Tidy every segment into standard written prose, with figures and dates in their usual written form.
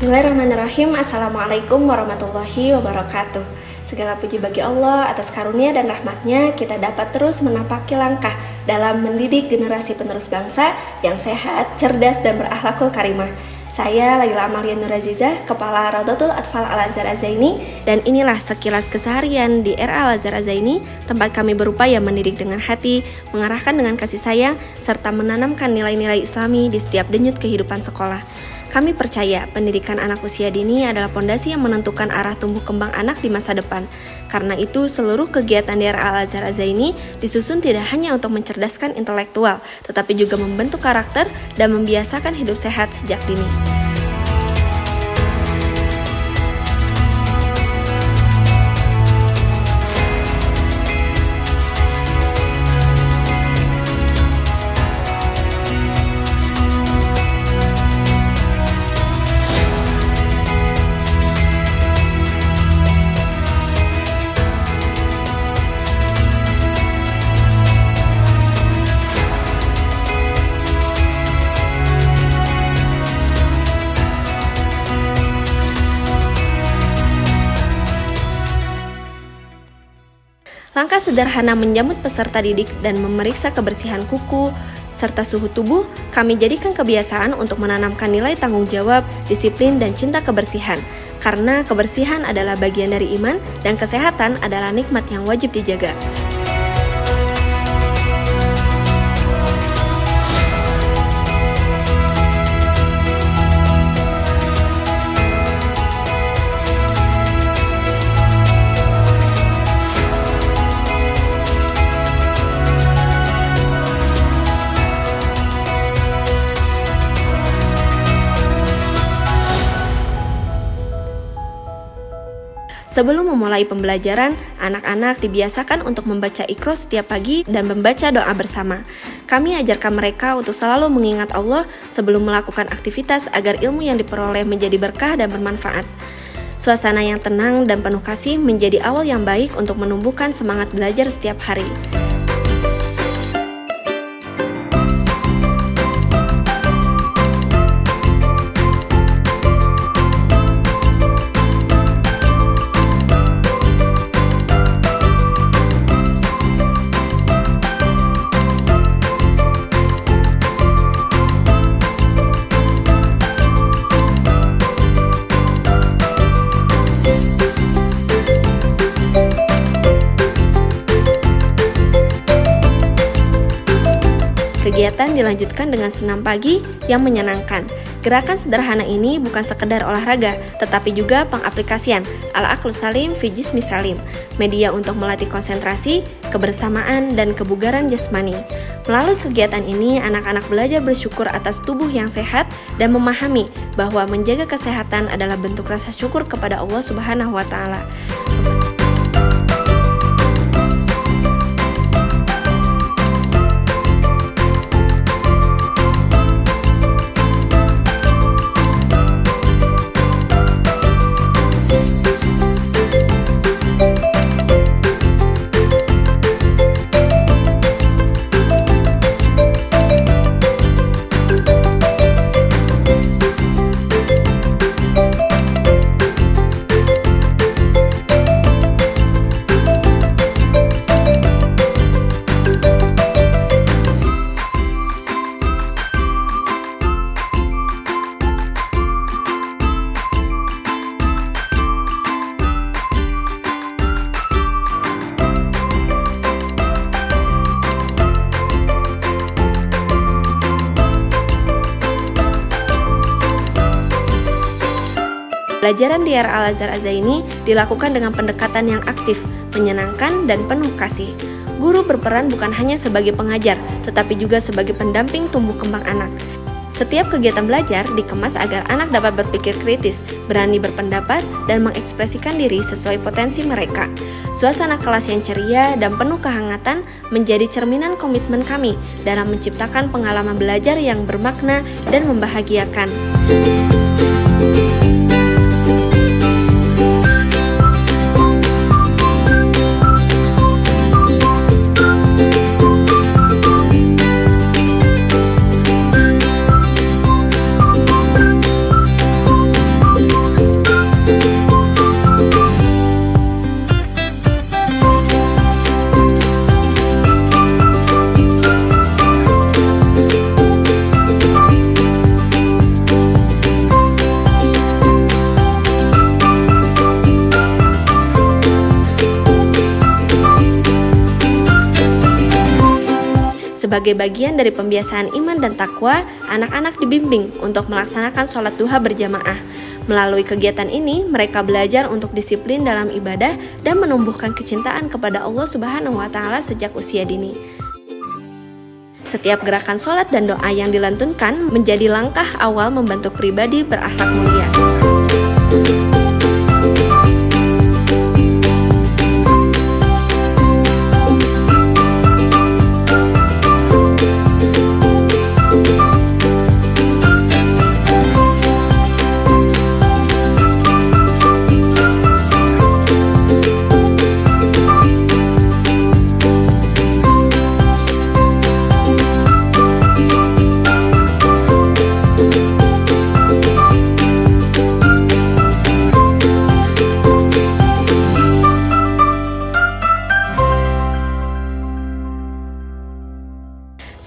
Bismillahirrahmanirrahim. Assalamualaikum warahmatullahi wabarakatuh. Segala puji bagi Allah atas karunia dan rahmatnya kita dapat terus menapaki langkah dalam mendidik generasi penerus bangsa yang sehat, cerdas, dan berakhlakul karimah. Saya Laila Amalia Nur Azizah, Kepala Raudatul Atfal Al-Azhar Az-Zaini, dan inilah sekilas keseharian di RA Al-Azhar Az-Zaini, tempat kami berupaya mendidik dengan hati, mengarahkan dengan kasih sayang, serta menanamkan nilai-nilai Islami di setiap denyut kehidupan sekolah. Kami percaya pendidikan anak usia dini adalah pondasi yang menentukan arah tumbuh kembang anak di masa depan. Karena itu, seluruh kegiatan di RA Al-Azhar Az-Zaini disusun tidak hanya untuk mencerdaskan intelektual, tetapi juga membentuk karakter dan membiasakan hidup sehat sejak dini. Langkah sederhana menjamu peserta didik dan memeriksa kebersihan kuku serta suhu tubuh kami jadikan kebiasaan untuk menanamkan nilai tanggung jawab, disiplin, dan cinta kebersihan. Karena kebersihan adalah bagian dari iman dan kesehatan adalah nikmat yang wajib dijaga. Sebelum memulai pembelajaran, anak-anak dibiasakan untuk membaca Iqra setiap pagi dan membaca doa bersama. Kami ajarkan mereka untuk selalu mengingat Allah sebelum melakukan aktivitas agar ilmu yang diperoleh menjadi berkah dan bermanfaat. Suasana yang tenang dan penuh kasih menjadi awal yang baik untuk menumbuhkan semangat belajar setiap hari. Kegiatan dilanjutkan dengan senam pagi yang menyenangkan. Gerakan sederhana ini bukan sekedar olahraga, tetapi juga pengaplikasian Al-Aqlu Salim fi Jismi Salim, media untuk melatih konsentrasi, kebersamaan, dan kebugaran jasmani. Melalui kegiatan ini, anak-anak belajar bersyukur atas tubuh yang sehat dan memahami bahwa menjaga kesehatan adalah bentuk rasa syukur kepada Allah Subhanahu wa Ta'ala. Pelajaran di RA Al-Azhar Az-Zaini dilakukan dengan pendekatan yang aktif, menyenangkan, dan penuh kasih. Guru berperan bukan hanya sebagai pengajar, tetapi juga sebagai pendamping tumbuh kembang anak. Setiap kegiatan belajar dikemas agar anak dapat berpikir kritis, berani berpendapat, dan mengekspresikan diri sesuai potensi mereka. Suasana kelas yang ceria dan penuh kehangatan menjadi cerminan komitmen kami dalam menciptakan pengalaman belajar yang bermakna dan membahagiakan. Sebagai bagian dari pembiasaan iman dan takwa, anak-anak dibimbing untuk melaksanakan sholat duha berjamaah. Melalui kegiatan ini, mereka belajar untuk disiplin dalam ibadah dan menumbuhkan kecintaan kepada Allah Subhanahu wa Ta'ala sejak usia dini. Setiap gerakan sholat dan doa yang dilantunkan menjadi langkah awal membentuk pribadi berakhlak mulia.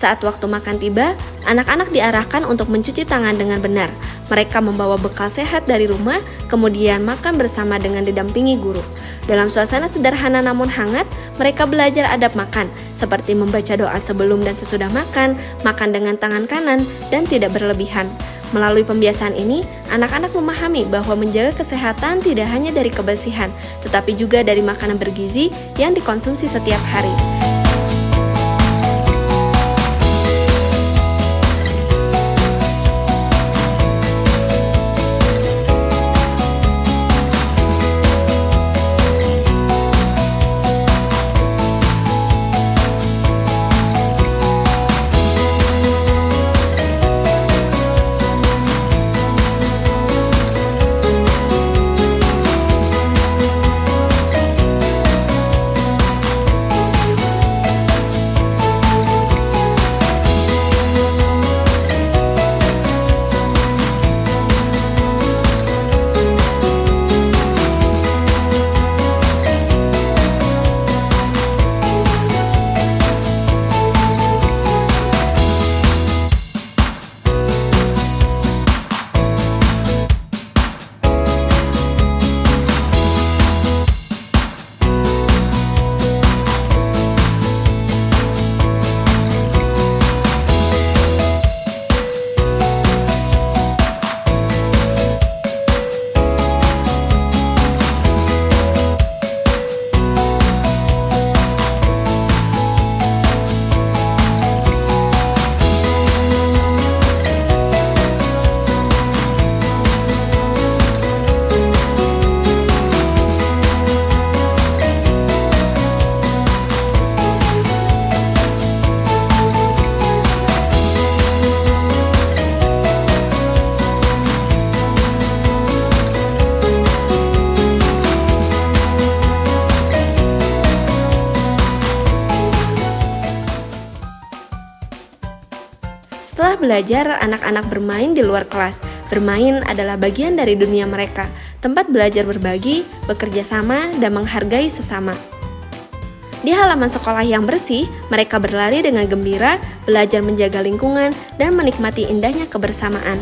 Saat waktu makan tiba, anak-anak diarahkan untuk mencuci tangan dengan benar. Mereka membawa bekal sehat dari rumah, kemudian makan bersama dengan didampingi guru. Dalam suasana sederhana namun hangat, mereka belajar adab makan, seperti membaca doa sebelum dan sesudah makan, makan dengan tangan kanan, dan tidak berlebihan. Melalui pembiasaan ini, anak-anak memahami bahwa menjaga kesehatan tidak hanya dari kebersihan, tetapi juga dari makanan bergizi yang dikonsumsi setiap hari. Setelah belajar, anak-anak bermain di luar kelas. Bermain adalah bagian dari dunia mereka, tempat belajar berbagi, bekerja sama, dan menghargai sesama. Di halaman sekolah yang bersih, mereka berlari dengan gembira, belajar menjaga lingkungan, dan menikmati indahnya kebersamaan.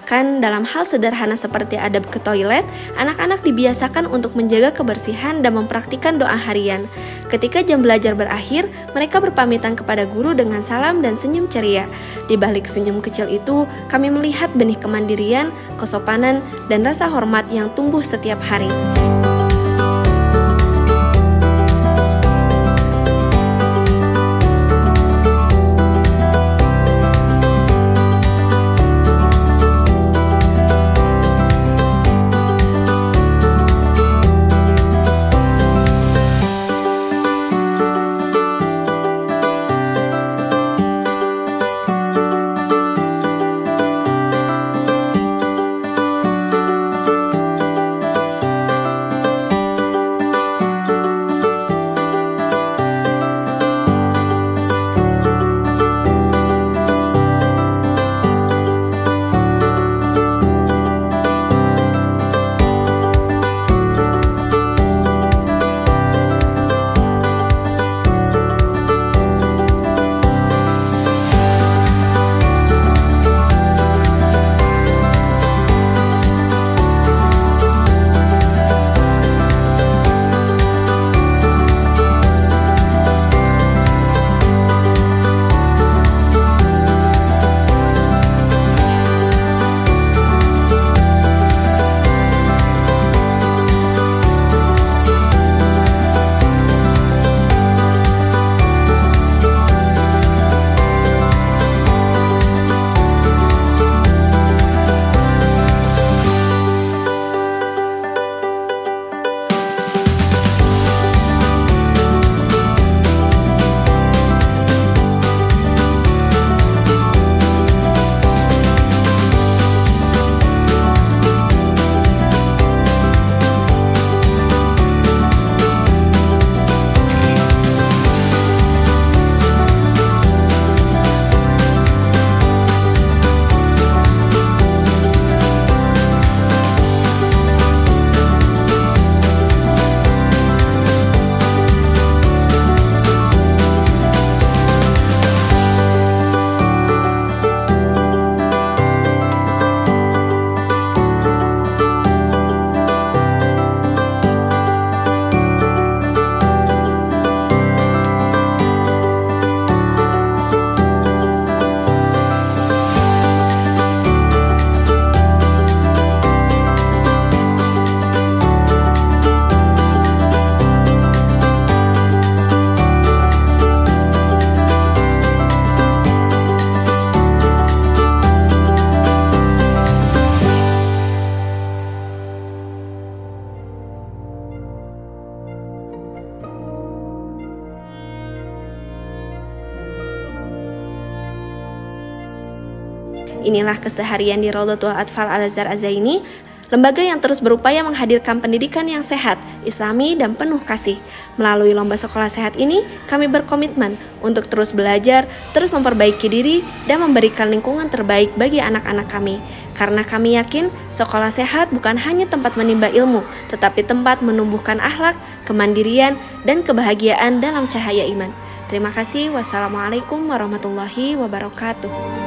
Bahkan dalam hal sederhana seperti adab ke toilet, anak-anak dibiasakan untuk menjaga kebersihan dan mempraktikkan doa harian. Ketika jam belajar berakhir, mereka berpamitan kepada guru dengan salam dan senyum ceria. Di balik senyum kecil itu, kami melihat benih kemandirian, kesopanan, dan rasa hormat yang tumbuh setiap hari. Inilah keseharian di Raudhatul Atfal Al-Azhar Az-Zaini, lembaga yang terus berupaya menghadirkan pendidikan yang sehat, islami, dan penuh kasih. Melalui lomba sekolah sehat ini, kami berkomitmen untuk terus belajar, terus memperbaiki diri, dan memberikan lingkungan terbaik bagi anak-anak kami. Karena kami yakin, sekolah sehat bukan hanya tempat menimba ilmu, tetapi tempat menumbuhkan akhlak, kemandirian, dan kebahagiaan dalam cahaya iman. Terima kasih. Wassalamualaikum warahmatullahi wabarakatuh.